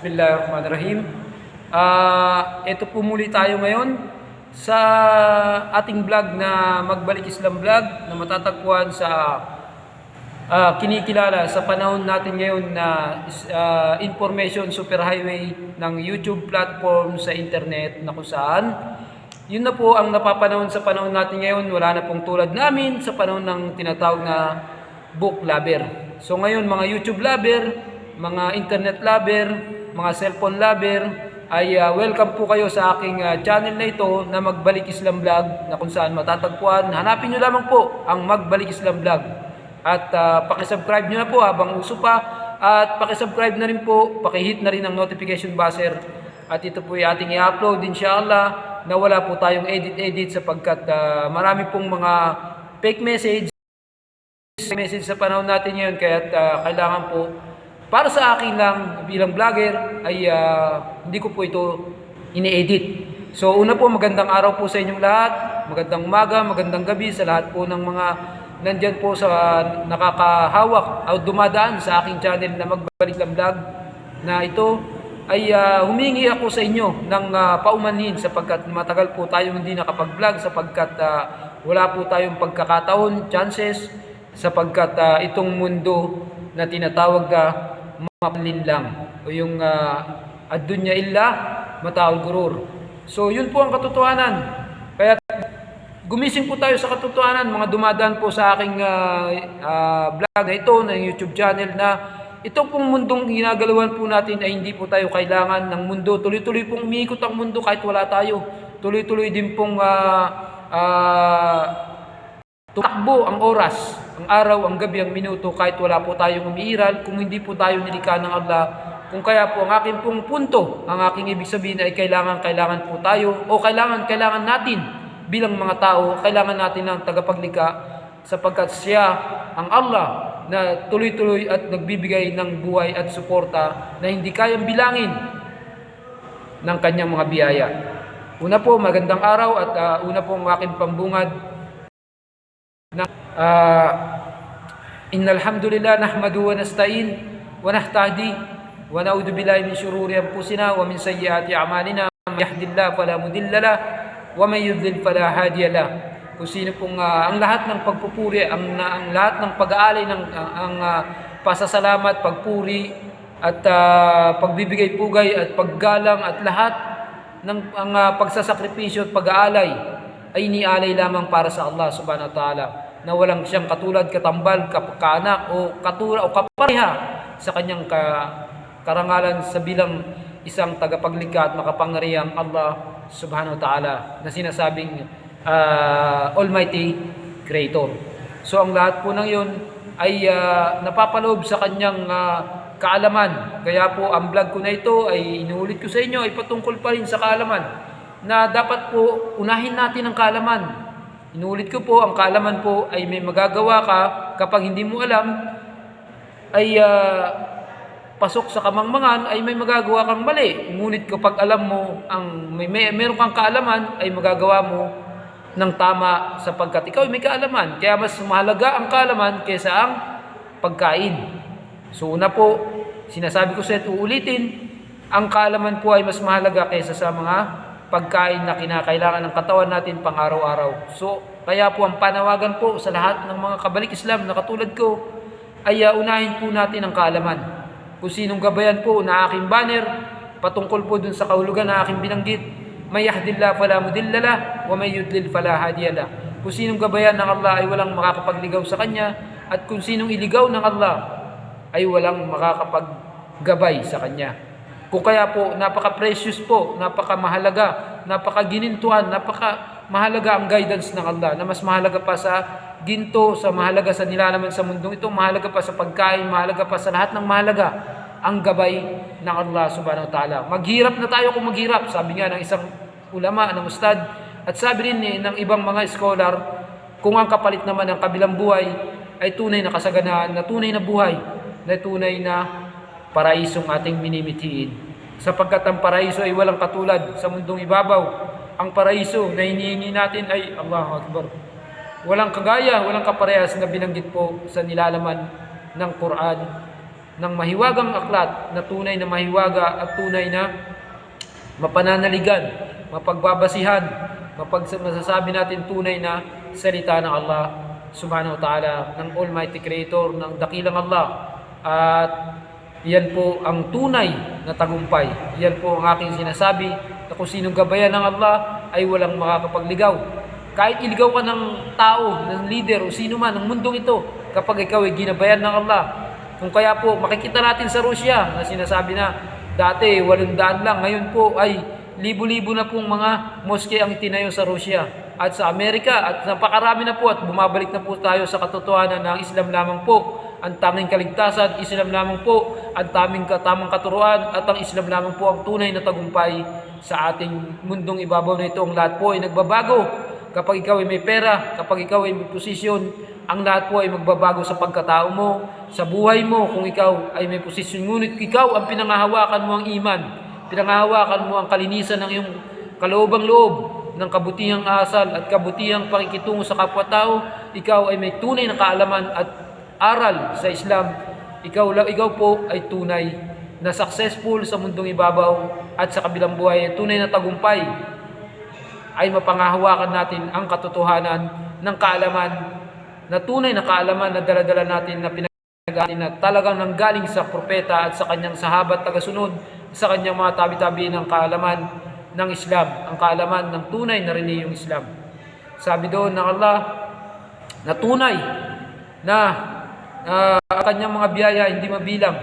Bismillahirrahmanirrahim. Ito po muli tayo ngayon sa ating vlog na Magbalik Islam Vlog na matatagpuan sa kinikilala sa panahon natin ngayon na information superhighway ng YouTube platform sa internet na kung saan yun na po ang napapanahon sa panahon natin ngayon. Wala na pong tulad namin sa panahon ng tinatawag na book lover. So ngayon mga YouTube lover, mga internet lover, mga cellphone lover, ay welcome po kayo sa aking channel na ito na Magbalik Islam Vlog na kung saan matatagpuan. Hanapin nyo lamang po ang Magbalik Islam Vlog. At pakisubscribe nyo na po habang uso pa. At pakisubscribe na rin po, pakihit na rin ang notification buzzer. At ito po yung ating i-upload inshallah na wala po tayong edit sapagkat marami pong mga fake message sa panahon natin ngayon. Kaya kailangan po para sa akin lang bilang vlogger ay hindi ko po ito ini-edit. So una po, magandang araw po sa inyong lahat, magandang umaga, magandang gabi sa lahat po ng mga nandyan po sa nakakahawak o dumadaan sa aking channel na Magbalik Islam Vlog na ito ay humingi ako sa inyo ng paumanhin sapagkat matagal po tayong hindi nakapag-vlog sapagkat wala po tayong pagkakataon, chances sapagkat itong mundo na tinatawag na mapalin lang o yung ad-dunya illa mataul gurur. So yun po ang katotohanan. Kaya gumising po tayo sa katotohanan, mga dumadaan po sa aking vlog na ito, na YouTube channel na ito pong mundong ginagalawan po natin ay hindi po tayo kailangan ng mundo. Tuloy-tuloy pong umiikot ang mundo kahit wala tayo. Tuloy-tuloy din pong tumakbo ang oras, ang araw, ang gabi, ang minuto kahit wala po tayong umiiral kung hindi po tayo nilikha ng Allah. Kung kaya po ang aking pong punto, ang aking ibig sabihin ay kailangan po tayo o kailangan natin bilang mga tao, kailangan natin ng tagapaglikha sapagkat siya ang Allah na tuloy-tuloy at nagbibigay ng buhay at suporta na hindi kayang bilangin ng kanyang mga biyaya. Una po, magandang araw at una po ang aking pambungad innal hamdulillah nahmadu wa nasta'in wa nahtadi wa na'udzu billahi min shururi anfusina wa min sayyiati a'malina may yahdihillahu fala mudilla lahu wa may yudlil fala hadiya lahu. Kung sino pong ang lahat ng pagpupuri, ang lahat ng pag-aalay ng pasasalamat, pagpuri at pagbibigay pugay at paggalang at lahat ng pagsasakripisyo at pag-aalay ay inialay lamang para sa Allah subhanahu wa ta'ala na walang siyang katulad, katambal, kaanak o katulad o kapareha sa kanyang karangalan sa bilang isang tagapaglikha at makapangyarihang Allah subhanahu wa ta'ala na sinasabing Almighty Creator. So ang lahat po ng yun ay napapaloob sa kanyang kaalaman. Kaya po ang vlog ko na ito ay inuulit ko sa inyo ay patungkol pa rin sa kaalaman na dapat po unahin natin ang kaalaman. Inuulit ko po, ang kaalaman po ay may magagawa ka kapag hindi mo alam ay pasok sa kamangmangan ay may magagawa kang mali. Ngunit kapag alam mo ang meron kang kaalaman ay magagawa mo ng tama sapagkat ikaw ay may kaalaman. Kaya mas mahalaga ang kaalaman kaysa ang pagkain. So una po, sinasabi ko sa ito, uulitin, ang kaalaman po ay mas mahalaga kaysa sa mga pagkain na kinakailangan ng katawan natin pang araw-araw. So, kaya po ang panawagan po sa lahat ng mga kabalik Islam na katulad ko ay unahin po natin ang kaalaman. Kung sinong gabayan po na aking banner patungkol po dun sa kahulugan na aking binanggit, may yahdillahu fala mudilla lahu wa may yudlil fala hadiya lahu. Kung sinong gabayan ng Allah ay walang makakapagligaw sa kanya at kung sinong iligaw ng Allah ay walang makakapaggabay sa kanya. Kung kaya po, napaka-precious po, napaka-mahalaga, napaka-ginintuan, napaka-mahalaga ang guidance ng Allah na mas mahalaga pa sa ginto, sa mahalaga sa nilalaman sa mundong ito, mahalaga pa sa pagkain, mahalaga pa sa lahat ng mahalaga ang gabay ng Allah subhanahu wa ta'ala. Maghirap na tayo kung maghirap, sabi nga ng isang ulama, ng ustad, at sabi rin ng ibang mga scholar, kung ang kapalit naman ng kabilang buhay ay tunay na kasaganaan, na tunay na buhay, na tunay na paraisong ating minimitiin. Sapagkat ang paraiso ay walang katulad sa mundong ibabaw. Ang paraiso na hinihingi natin ay Allahu Akbar. Walang kagaya, walang kaparehas na binanggit po sa nilalaman ng Quran ng mahiwagang aklat na tunay na mahiwaga at tunay na mapananaligan, mapagbabasihan, masasabi natin tunay na salita ng Allah subhanahu wa ta'ala, ng Almighty Creator, ng dakilang Allah. At yan po ang tunay na tagumpay. Yan po ang aking sinasabi, na kung sinong gabayan ng Allah ay walang makakapagligaw. Kahit iligaw ka ng tao, ng leader o sino man ng mundong ito, kapag ikaw ay ginabayan ng Allah. Kung kaya po makikita natin sa Rusya na sinasabi na dati 800 lang, ngayon po ay libo-libo na pong mga moske ang itinayo sa Rusya at sa Amerika, at napakarami na po, at bumabalik na po tayo sa katotohanan ng Islam lamang po ang tanging kaligtasan, Islam lamang po ang tamang katuruan, at ang Islam lamang po ang tunay na tagumpay sa ating mundong ibabaw na ito. Ang lahat po ay nagbabago kapag ikaw ay may pera, kapag ikaw ay may posisyon. Ang lahat po ay magbabago sa pagkatao mo, sa buhay mo kung ikaw ay may posisyon. Ngunit ikaw ang pinangahawakan mo ang iman, pinangahawakan mo ang kalinisan ng iyong kaloobang loob, ng kabutihang asal at kabutihang pakikitungo sa kapwa-tao. Ikaw ay may tunay na kaalaman at aral sa Islam. Ikaw po ay tunay na successful sa mundong ibabaw at sa kabilang buhay. Tunay na tagumpay ay mapangahawakan natin ang katotohanan ng kaalaman, na tunay na kaalaman na dala-dala natin, na pinag-aaralan na talagang nanggaling sa propeta at sa kanyang sahabat tagasunod, sa kanyang mga tabi-tabi ng kaalaman ng Islam, ang kaalaman ng tunay na reliyong Islam. Sabi doon ng Allah na tunay na ang kanyang mga biyaya hindi mabilang.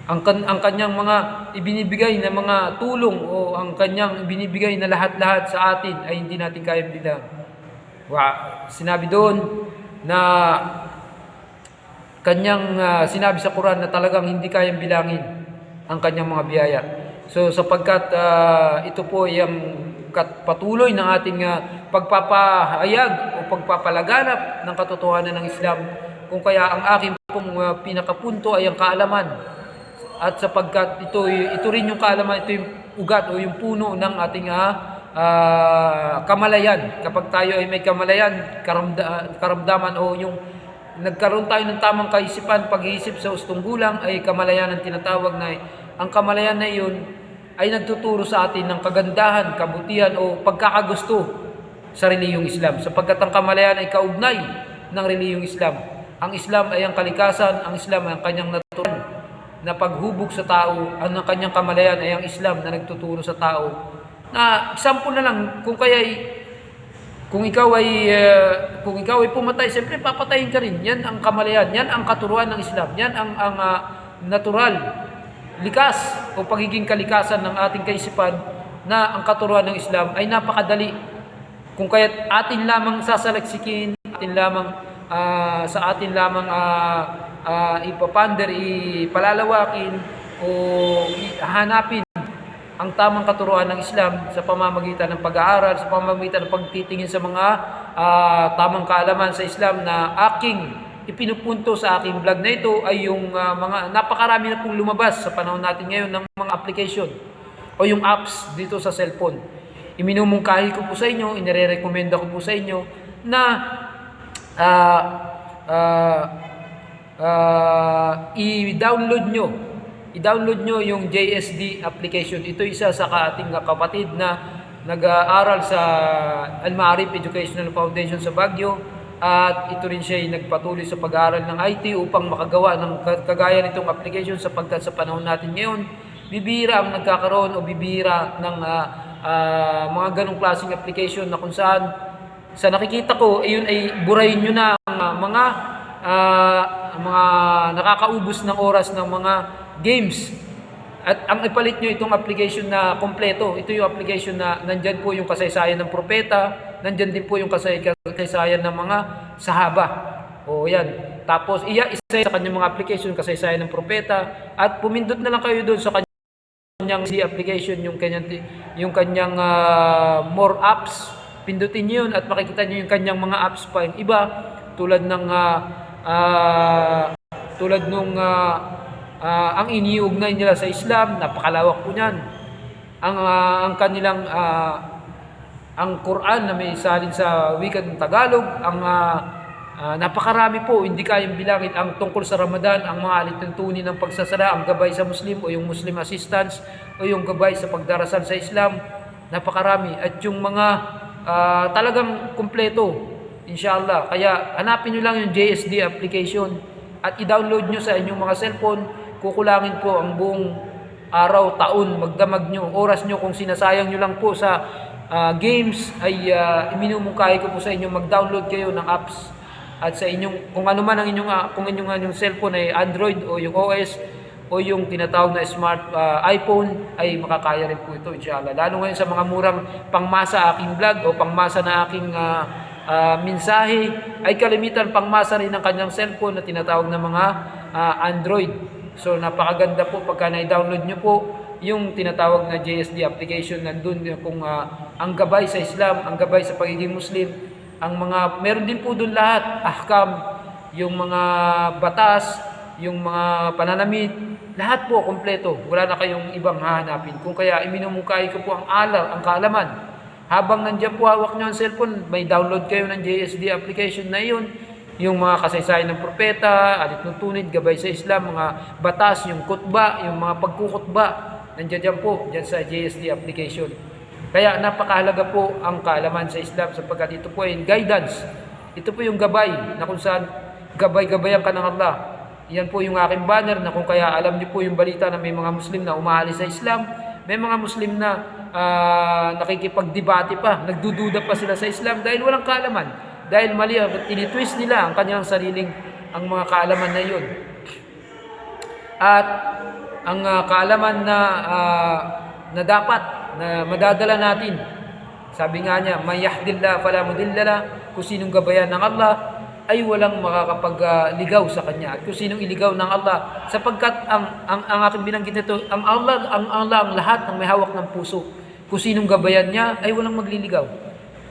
Ang kanyang mga ibinibigay na mga tulong o ang kanyang ibinibigay na lahat-lahat sa atin ay hindi natin kayang bilang. Sinabi doon na kanyang sinabi sa Quran na talagang hindi kayang bilangin ang kanyang mga biyaya. So sapagkat ito po ay ang patuloy ng ating pagpapahayag o pagpapalaganap ng katotohanan ng Islam, kung kaya ang aking pong pinakapunto ay ang kaalaman. At sapagkat ito rin yung kaalaman, ito yung ugat o yung puno ng ating kamalayan. Kapag tayo ay may kamalayan, karamdaman o yung nagkaroon tayo ng tamang kaisipan, pag-iisip sa hustong gulang, ay kamalayan ang tinatawag na. Ang kamalayan na iyon ay nagtuturo sa atin ng kagandahan, kabutihan o pagkakagusto sa reliyong Islam. Sapagkat ang kamalayan ay kaugnay ng reliyong Islam. Ang Islam ay ang kalikasan, ang Islam ay ang kanyang natural na paghubog sa tao, ang kanyang kamalayan ay ang Islam na nagtuturo sa tao. Na example na lang, kung ikaw ay pumatay, siyempre papatayin ka rin. Yan ang kamalayan, yan ang katuruan ng Islam, yan ang natural, likas o pagiging kalikasan ng ating kaisipan, na ang katuruan ng Islam ay napakadali. Kung kaya't atin lamang sasaliksikin, atin lamang ipapander, ipalalawakin o hanapin ang tamang katuruan ng Islam sa pamamagitan ng pag-aaral, sa pamamagitan ng pagtitingin sa mga tamang kaalaman sa Islam na aking ipinupunto sa aking vlog na ito, ay yung mga napakarami na pong lumabas sa panahon natin ngayon ng mga application o yung apps dito sa cellphone. Iminumungkahi ko po sa inyo, inire-recommenda ko po sa inyo na i-download nyo yung JSD application. Ito isa sa ating kapatid na nag-aaral sa Al-Ma'arif Educational Foundation sa Baguio. At ito rin siya ay nagpatuloy sa pag-aaral ng IT upang makagawa ng kagaya nitong application, sapagkat sa panahon natin ngayon, bibihira ang nagkakaroon o bibihira ng mga ganong klaseng application na kung saan sa nakikita ko, yun ay burahin nyo na ang mga nakakaubos ng oras ng mga games. At ang ipalit nyo itong application na kompleto. Ito yung application na nandyan po yung kasaysayan ng propeta, nandyan din po yung kasaysayan ng mga sahaba. O yan. Tapos isa sa kanyang mga application, kasaysayan ng propeta, at pumindot na lang kayo doon sa kanyang application, yung kanyang more apps. Pindutin nyo yun at makikita nyo yung kanyang mga apps pa. Yung iba, tulad nung ang iniugnay nila sa Islam, napakalawak po niyan. Ang kanilang ang Quran na may salin sa wikang Tagalog, Napakarami po, hindi kayang bilangin ang tungkol sa Ramadan, ang mga alituntunin ng pagsasala, ang gabay sa Muslim o yung Muslim assistance o yung gabay sa pagdarasal sa Islam. Napakarami. At yung mga talagang kumpleto, inshallah. Kaya hanapin nyo lang yung JSD application at i-download nyo sa inyong mga cellphone. Kukulangin po ang buong araw, taon, magdamag nyo, oras nyo kung sinasayang nyo lang po sa games ay iminumungkahi ko po sa inyo mag-download kayo ng apps at sa inyong kung ano man ang inyong cellphone ay Android o yung OS o yung tinatawag na smart iPhone ay makakaya rin po ito inshallah. Lalo ngayon sa mga murang pangmasa aking vlog o pangmasa na aking mensahe ay kalimitan pangmasa rin ng kanyang cellphone na tinatawag na mga Android. So napakaganda po pagka na-download nyo po yung tinatawag na JSD application. Nandun kung ang gabay sa Islam, ang gabay sa pagiging Muslim, ang mga meron din po doon lahat, ahkam, yung mga batas, yung mga pananamit, lahat po kompleto. Wala na kayong ibang hahanapin. Kung kaya iminumungkahi ko po ang kaalaman. Habang nandiyan po hawak nyo ang cellphone, may download kayo ng JSD application na yun. Yung mga kasaysayan ng propeta, alituntunid, gabay sa Islam, mga batas, yung kutba, yung mga pagkukutba, nandiyan po, dyan sa JSD application. Kaya napakahalaga po ang kaalaman sa Islam sapagkat ito po ay guidance. Ito po yung gabay na kung saan gabay-gabayan ka ng Allah. Yan po yung aking banner na kung kaya alam niyo po yung balita na may mga Muslim na umaalis sa Islam, may mga Muslim na nakikipagdebate pa, nagdududa pa sila sa Islam dahil walang kaalaman. Dahil mali ang tinitwist nila ang kanyang sariling ang mga kaalaman na yun. At ang kaalaman na dapat na madadala natin. Sabi nga niya, may yahdillah fala mudillala, kung sinong gabayan ng Allah ay walang makakapagligaw sa kanya. At kung sinong iligaw ng Allah, sapagkat ang aking binanggit nito, ang Allah ang lahat ng may hawak ng puso. Kung sinong gabayan niya ay walang magliligaw.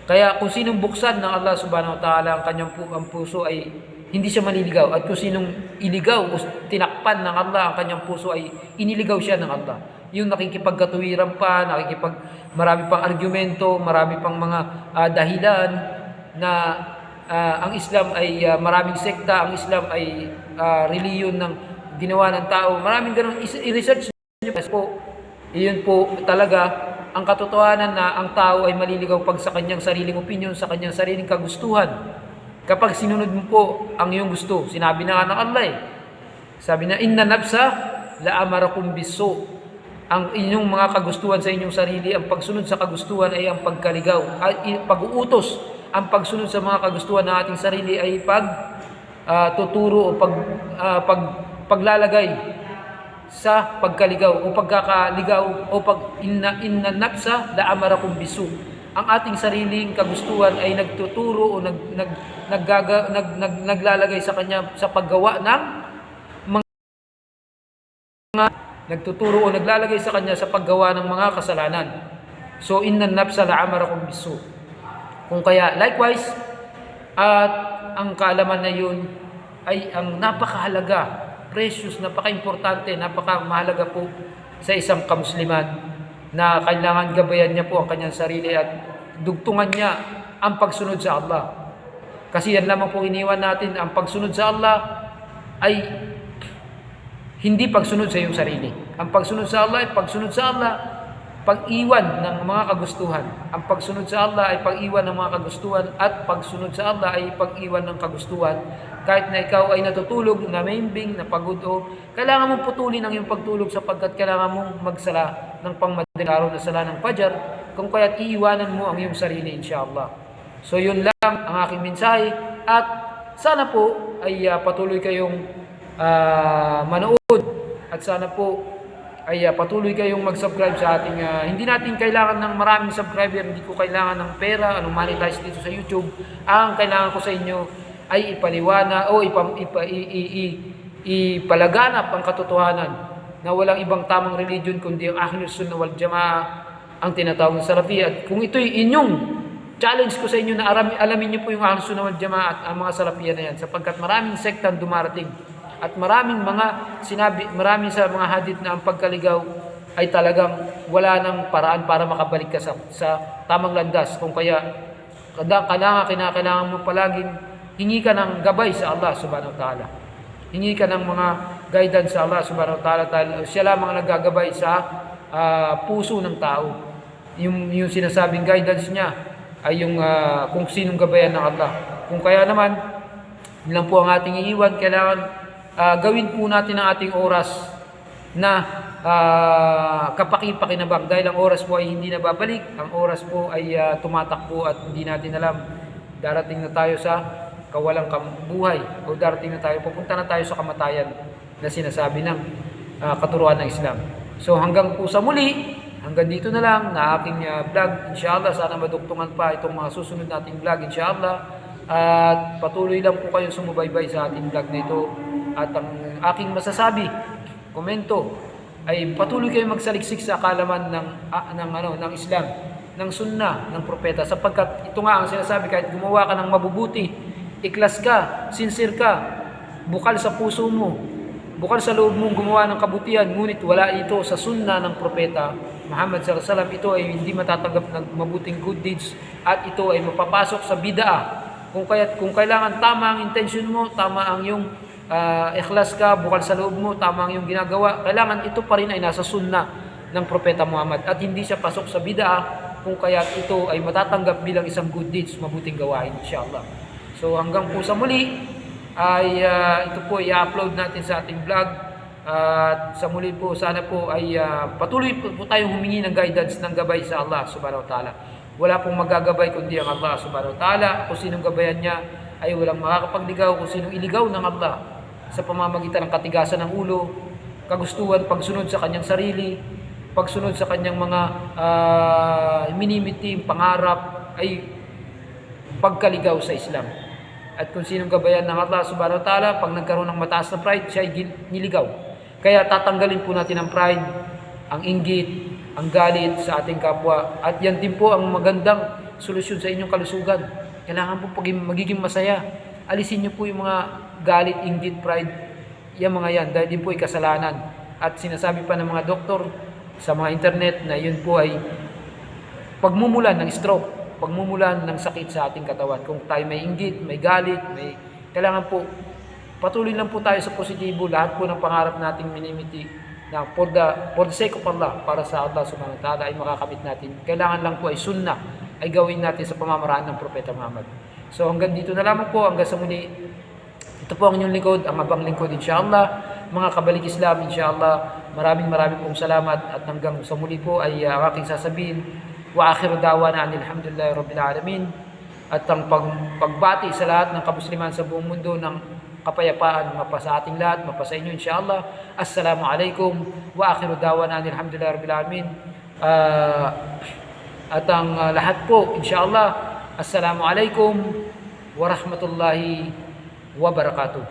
Kaya kung sinong buksan ng Allah subhanahu wa ta'ala ang puso ay hindi siya maliligaw. At kung sinong iligaw o tinakpan ng Allah ang kanyang puso ay iniligaw siya ng Allah. Yung nakikipagkatuwiran pa, marami pang argumento, marami pang mga dahilan na ang Islam ay maraming sekta, ang Islam ay reliyon ng ginawa ng tao. Maraming ganun, i-research nyo po. Iyon po talaga ang katotohanan na ang tao ay maliligaw pag sa kanyang sariling opinion, sa kanyang sariling kagustuhan. Kapag sinunod mo po ang iyong gusto, sinabi na nga ng Allah sabi na, inna nafsa la amarakum bisu. Ang inyong mga kagustuhan sa inyong sarili, ang pagsunod sa kagustuhan ay ang pagkaligaw. Pag-uutos, ang pagsunod sa mga kagustuhan ng ating sarili ay tuturo o paglalagay sa pagkaligaw o pagkakaligaw o inna nafsa la amarakum bisu. Ang ating sariling kagustuhan ay nagtuturo o naglalagay sa kanya sa paggawa ng nagtuturo o naglalagay sa kanya sa paggawa ng mga kasalanan. So inna nafsa la'amarakum bisu. Kung kaya likewise at ang kaalaman na yun ay ang napakahalaga, precious, napaka-importante, napaka-mahalaga po sa isang kamusliman na kailangan gabayan niya po ang kanyang sarili at dugtungan niya ang pagsunod sa Allah. Kasi yan lamang po iniwan natin, ang pagsunod sa Allah ay hindi pagsunod sa iyong sarili. Ang pagsunod sa Allah ay pagsunod sa Allah, pag-iwan ng mga kagustuhan. Ang pagsunod sa Allah ay pag-iwan ng mga kagustuhan at pagsunod sa Allah ay pag-iwan ng kagustuhan. Kahit na ikaw ay natutulog, namaimbing, napagod o kailangan mong putulin ang iyong pagtulog sapagkat kailangan mong magsala ng pangmadaling araw na sala ng Fajr, kung kaya't iiwanan mo ang iyong sarili inshallah. So yun lang ang aking mensahe at sana po ay patuloy kayong manood at sana po ay patuloy kayong mag-subscribe sa ating hindi natin kailangan ng maraming subscriber, hindi ko kailangan ng pera, anong monetize dito sa YouTube. Ang kailangan ko sa inyo ay ipaliwana o ipalaganap ang katotohanan na walang ibang tamang religion kundi ang Ahlus Sunnah wal Jamaa, ang tinatawag na Salafi. At kung ito'y inyong challenge ko sa inyo na alamin niyo po yung Ahlus Sunnah wal Jamaa at ang mga Salafiya na yan sapagkat maraming sektang dumarating. At maraming maraming sa mga hadith na ang pagkaligaw ay talagang wala nang paraan para makabalik ka sa tamang landas. Kung kaya, kailangan mo palaging hingi ka ng gabay sa Allah subhanahu wa ta'ala. Hingi ka ng mga guidance sa Allah subhanahu wa ta'ala dahil siya lamang naggagabay sa puso ng tao. Yung sinasabing guidance niya ay yung kung sinong gabayan ng Allah. Kung kaya naman, yun lang po ang ating iiwan. Kailangan gawin po natin ang ating oras na kapaki-pakinabang dahil ang oras po ay hindi na babalik. Ang oras po ay tumatakbo at hindi natin alam. Darating na tayo sa kawalang buhay o darating na tayo, pupunta na tayo sa kamatayan na sinasabi ng katuruan ng Islam. So hanggang po sa muli, hanggang dito na lang na aking vlog. Inshallah, sana maduktungan pa itong mga susunod nating vlog, inshallah. At patuloy lang po kayong sumubaybay sa ating vlog na ito. At ang aking masasabi, komento, ay patuloy kayong magsaliksik sa kaalaman ng Islam, ng sunnah, ng propeta. Sapagkat ito nga ang sinasabi, kahit gumawa ka ng mabubuti, ikhlas ka, sincere ka, bukal sa puso mo, bukal sa loob mong gumawa ng kabutihan, ngunit wala ito sa sunnah ng propeta Muhammad sallallahu alaihi wasallam, ito ay hindi matatanggap ng mabuting good deeds at ito ay mapapasok sa bid'ah. Kung kailangan tama ang intention mo, tama ang yung ikhlas ka, bukal sa loob mo, tama ang yung ginagawa, kailangan ito pa rin ay nasa sunnah ng propeta Muhammad at hindi siya pasok sa bid'ah, kung kaya ito ay matatanggap bilang isang good deeds, mabuting gawain, inshallah. So hanggang po sa muli ay ito po i-upload natin sa ating vlog. At sa muli po, sana po ay patuloy po tayong humingi ng guidance, ng gabay sa Allah subhanahu wa ta'ala. Wala pong magagabay kundi ang Allah subhanahu wa ta'ala. Kung sinong gabayan niya ay walang makakapagligaw. Kung sinong iligaw ng Allah sa pamamagitan ng katigasan ng ulo, kagustuhan, pagsunod sa kanyang sarili, pagsunod sa kanyang mga minimitim, pangarap, ay pagkaligaw sa Islam. At kung sinong gabayan ng Allah subhanahu wa ta'ala, pag nagkaroon ng mataas na pride, siya ay niligaw. Kaya tatanggalin po natin ang pride, ang inggit, ang galit sa ating kapwa. At yan din po ang magandang solusyon sa inyong kalusugan. Kailangan po magiging masaya. Alisin niyo po yung mga galit, inggit, pride, yung mga yan. Dahil din po ay kasalanan. At sinasabi pa ng mga doktor sa mga internet na yun po ay pagmumulan ng stroke, pagmumulan ng sakit sa ating katawan. Kung tayo may inggit, may galit, kailangan po patuloy lang po tayo sa positibo. Lahat po ng pangarap nating minimiti na for the sake of Allah, para sa Allah subhanahu wa ta'ala ay makakamit natin. Kailangan lang po ay sunnah ay gawin natin sa pamamaraan ng Propeta Muhammad. So hanggang dito na lamang po, hanggang sa muli. Ito po ang inyong lingkod, ang abang lingkod, inshallah. Mga kabalik Islam, inshallah. Maraming pong salamat at hanggang sa muli po ay aking sasabihin, wa akhiru da'wana alhamdulillahi rabbil alamin. At ang pagbati sa lahat ng kamusliman sa buong mundo ng kapayapaan, mapa sa ating lahat, mapa sa inyo inshallah. Assalamu alaikum wa akhiru da'wana alhamdulillahi rabbil alamin. At ang lahat po inshallah, assalamu alaikum wa rahmatullahi wa barakatuh.